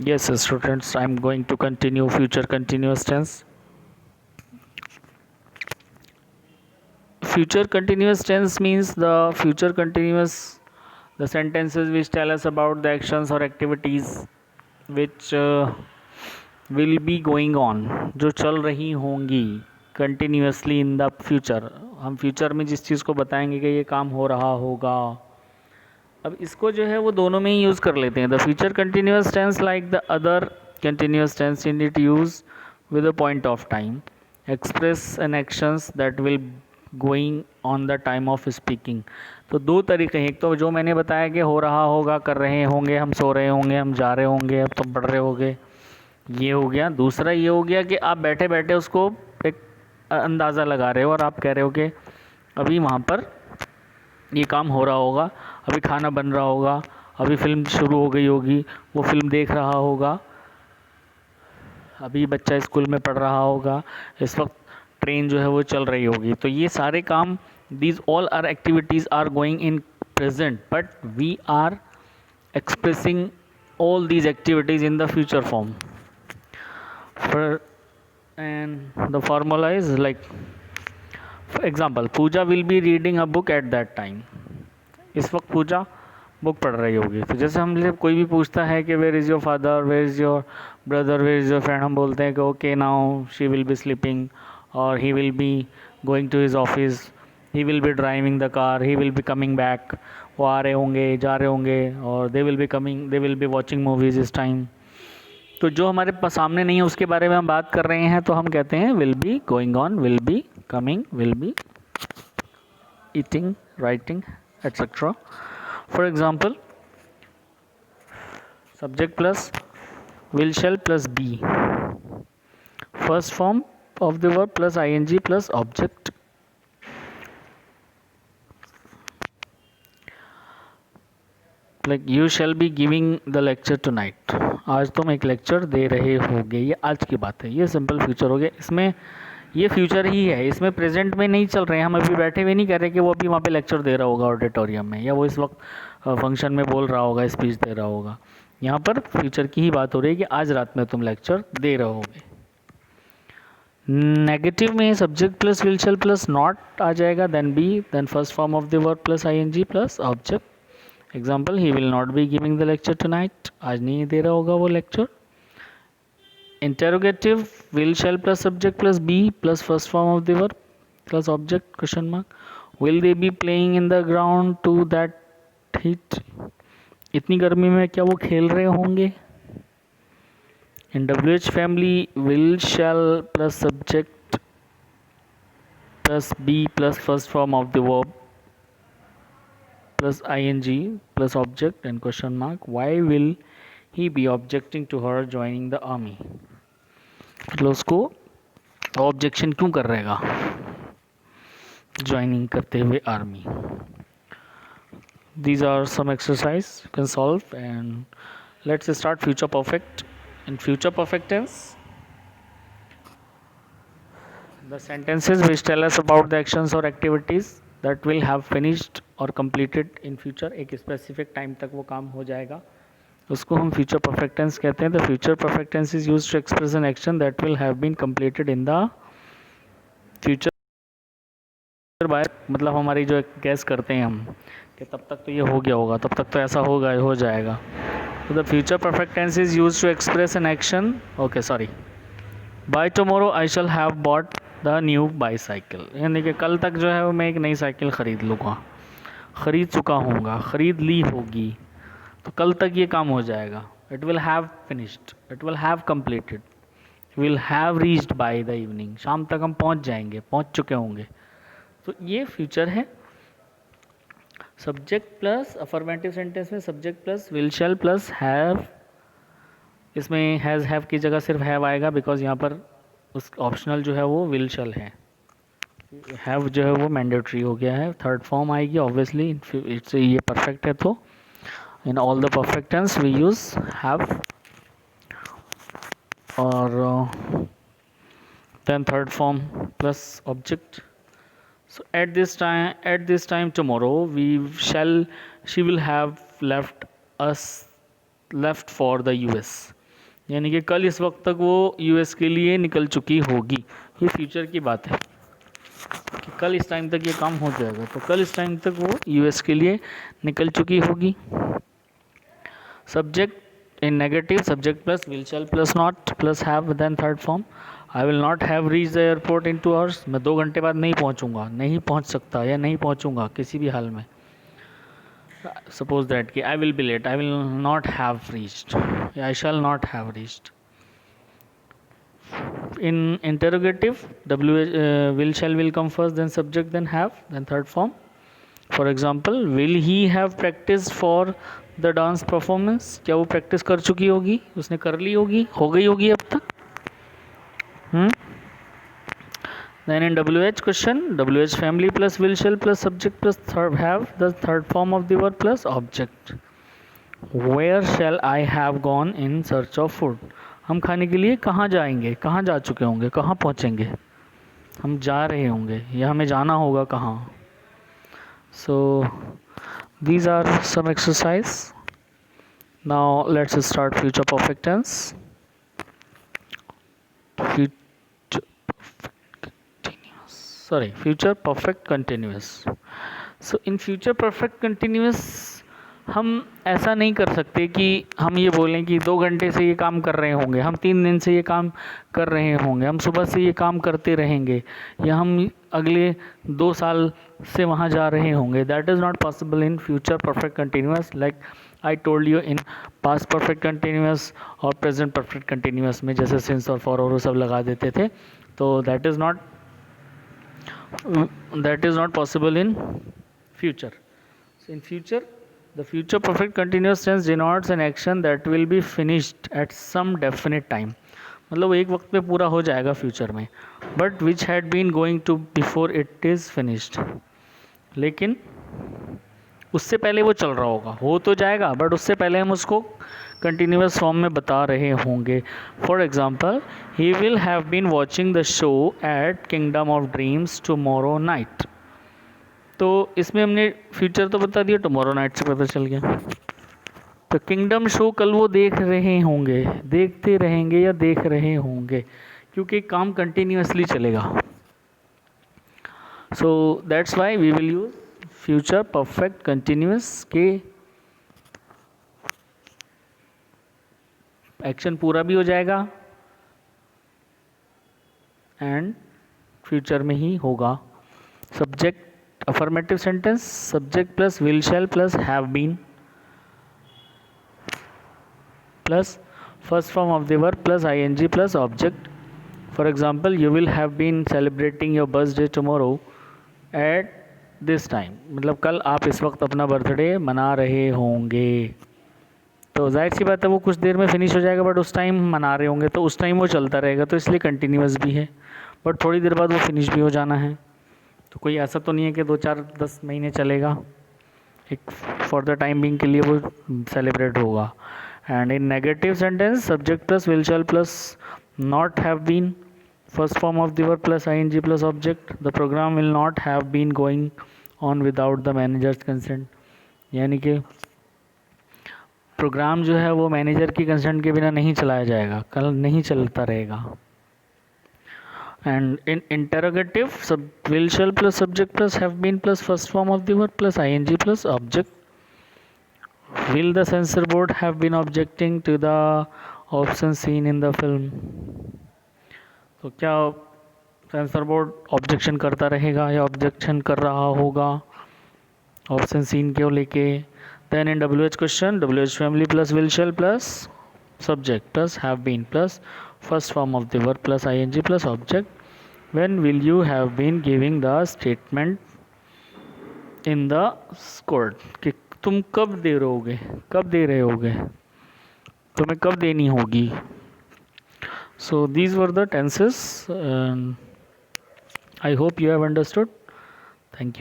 Yes, students, I'm going to continue future continuous tense. Future continuous tense means the sentences which tell us about the actions or activities which will be going on, जो चल रही होंगी continuously in the future. हम future में जिस चीज़ को बताएंगे कि ये काम हो रहा होगा, अब इसको जो है वो दोनों में ही यूज़ कर लेते हैं. The future continuous tense like the other continuous tense in it use with a point of time express an actions that will going on the time of speaking. तो दो तरीके हैं. एक तो जो मैंने बताया कि हो रहा होगा, कर रहे होंगे, हम सो रहे होंगे, हम जा रहे होंगे, अब तुम पढ़ रहे होगे, ये हो गया. दूसरा ये हो गया कि आप बैठे बैठे उसको एक अंदाज़ा लगा रहे हो और आप कह रहे हो कि अभी वहाँ पर ये काम हो रहा होगा, अभी खाना बन रहा होगा, अभी फिल्म शुरू हो गई होगी, वो फिल्म देख रहा होगा, अभी बच्चा स्कूल में पढ़ रहा होगा, इस वक्त ट्रेन जो है वो चल रही होगी. तो ये सारे काम, these all are activities are going in present, but we are expressing all these activities in the future form. And the formula is like, for example, Pooja will be reading a book at that time. इस वक्त पूजा book पढ़ रही होगी. तो जैसे हम जब कोई भी पूछता है कि where is your father, where is your brother, where is your friend, हम बोलते हैं कि okay now she will be sleeping और he will be going to his office, he will be driving the car, he will be coming back. वो आ रहे होंगे, जा रहे होंगे, और they will be coming, they will be watching movies इस टाइम. तो जो हमारे पास सामने नहीं है उसके बारे में हम बात कर रहे हैं, तो हम कहते हैं will be going on, will be coming, will be eating, writing, etcetera. For example, subject plus will shall plus be, first form of the verb plus ing plus object. Like you shall be giving the lecture tonight. आज तुम एक lecture दे रहे होगे, ये आज की बात है, ये सिंपल फ्यूचर हो गया. इसमें ये फ्यूचर ही है, इसमें प्रेजेंट में नहीं चल रहे हैं. हम अभी बैठे हुए नहीं कह रहे कि वो अभी वहाँ पे लेक्चर दे रहा होगा ऑडिटोरियम में, या वो इस वक्त फंक्शन में बोल रहा होगा, स्पीच दे रहा होगा. यहाँ पर फ्यूचर की ही बात हो रही है कि आज रात में तुम लेक्चर दे रहोगे. नेगेटिव में subject plus will shall plus not आ जाएगा, then be, then first form of the verb plus ING plus object. Example, he will not be giving the lecture tonight, आज नहीं दे रहा होगा वो lecture. Interrogative, will shall plus subject plus be plus first form of the verb plus object question mark. Will they be playing in the ground to that heat? इतनी गर्मी में क्या वो खेल रहे होंगे. In WH family, will shall plus subject plus be plus first form of the verb plus ing plus object and question mark. Why will he be objecting to her joining the army? मतलब उसको objection क्यों कर रहेगा joining करते हुए army. These are some exercise you can solve, and let's start future perfect. In future perfect tense, the sentences which tell us about the actions or activities that will have finished or completed in future, एक specific time तक वो काम हो जाएगा, उसको हम future perfect tense कहते हैं. The future perfect tense is used to express an action that will have been completed in the future by, मतलब हमारी जो गैस करते हैं हम कि तब तक तो ये हो गया होगा, तब तक तो ऐसा होगा, हो जाएगा. तो the future perfect tense is used to express an action. Okay sorry, by tomorrow I shall have bought the new bicycle, यानी कि कल तक जो है वो मैं एक नई साइकिल ख़रीद लूँगा, ख़रीद चुका हूँगा, ख़रीद ली होगी. तो कल तक ये काम हो जाएगा. It will have finished, it will have completed, will have reached by the evening, शाम तक हम पहुंच जाएंगे, पहुंच चुके होंगे. तो ये फ्यूचर है. सब्जेक्ट प्लस अफर्मेटिव सेंटेंस में subject plus will shall plus have, इसमें हैज़ हैव की जगह सिर्फ हैव आएगा, बिकॉज यहाँ पर उस ऑप्शनल जो है वो विल शैल है. हैव जो है वो मैंडेटरी हो गया है, थर्ड फॉर्म आएगी ऑब्वियसली. इट्स ये परफेक्ट है, तो in all the perfect tense we use have, or then third form plus object. So at this time tomorrow she will have left for the US. यानी कि कल इस वक्त तक वो यूएस के लिए निकल चुकी होगी। ये फ्यूचर की बात है कि कल इस टाइम तक ये काम हो जाएगा, तो कल इस टाइम तक वो यूएस के लिए निकल चुकी होगी। Subject in negative, subject plus will shall plus not plus have, then third form I will not have reach the airport in 2 hours. मैं 2 घंटे बाद नहीं पहुंचूंगा, नहीं पहुंच सकता या नहीं पहुंचूंगा किसी भी हाल में। सपोज दैट कि I will be late, I will not have reached, I shall not have reached. In interrogative, will shall will come first, then subject, then have, then third form. For example, will he have practiced for the dance performance? क्या वो practice कर चुकी होगी, उसने कर ली होगी, हो गई होगी अब तक। Then in WH question, WH family plus will shall plus subject plus have, the third form of the verb plus object. Where shall I have gone in search of food? हम खाने के लिए कहाँ जाएंगे, कहाँ जा चुके होंगे, कहाँ पहुँचेंगे, हम जा रहे होंगे या हमें जाना होगा कहाँ। So these are some exercise. Now let's start future perfect tense. Future perfect continuous. So in future perfect continuous हम ऐसा नहीं कर सकते कि हम ये बोलें कि 2 घंटे से ये काम कर रहे होंगे, हम 3 दिन से ये काम कर रहे होंगे, हम सुबह से ये काम करते रहेंगे, या हम अगले 2 साल से वहाँ जा रहे होंगे। That is not possible in future perfect continuous. Like I told you in past perfect continuous और प्रेजेंट परफेक्ट कंटिन्यूस में जैसे सिंस और फॉर और वो सब लगा देते थे, तो that is not possible in future. In future the future perfect continuous tense denotes an action that will be finished at some definite time. मतलब वो एक वक्त पे पूरा हो जाएगा फ्यूचर में, but which had been going to before it is finished. लेकिन उससे पहले वो चल रहा होगा, हो तो जाएगा बट उससे पहले हम उसको कंटिन्यूस फॉर्म में बता रहे होंगे। For example, he will have been watching the show at Kingdom of Dreams tomorrow night. तो इसमें हमने फ्यूचर तो बता दिया, टुमारो नाइट से पता चल गया। तो किंगडम शो कल वो देख रहे होंगे, देखते रहेंगे या देख रहे होंगे, क्योंकि काम कंटिन्यूसली चलेगा। So that's why we will use future perfect continuous के एक्शन पूरा भी हो जाएगा एंड फ्यूचर में ही होगा। Subject affirmative sentence, subject plus will shall plus have been plus first form of the verb plus ing plus object. For example, you will have been celebrating your birthday tomorrow at this time. मतलब कल आप इस वक्त अपना birthday मना रहे होंगे। तो जाहिर सी बात है वो कुछ देर में फिनिश हो जाएगा, बट उस टाइम मना रहे होंगे तो उस टाइम वो चलता रहेगा, तो इसलिए कंटिन्यूस भी है, बट थोड़ी देर बाद वो फिनिश भी हो जाना है। तो कोई ऐसा तो नहीं है कि 2-4-10 महीने चलेगा, एक फॉर द टाइम बिंग के लिए वो सेलिब्रेट होगा। And in negative sentence, subject plus will shall plus not have been, first form of the verb plus ING plus object. The programme will not have been going on without the manager's consent. यानी कि programme जो है वो manager की consent के बिना नहीं चलाया जाएगा, कल नहीं चलता रहेगा। And in interrogative, will shall plus subject plus have been plus first form of the verb plus ing plus object. Will the censor board have been objecting to the option seen in the film? तो क्या sensor board objection करता रहेगा या objection कर रहा होगा option scene को लेके। Then in WH question, WH family plus will shall plus subject plus have been plus first form of the verb plus ing plus object. When will you have been giving the statement in the court? कि तुम कब दे रहे होगे, तुम्हें कब देनी होगी। So these were the tenses. I hope you have understood.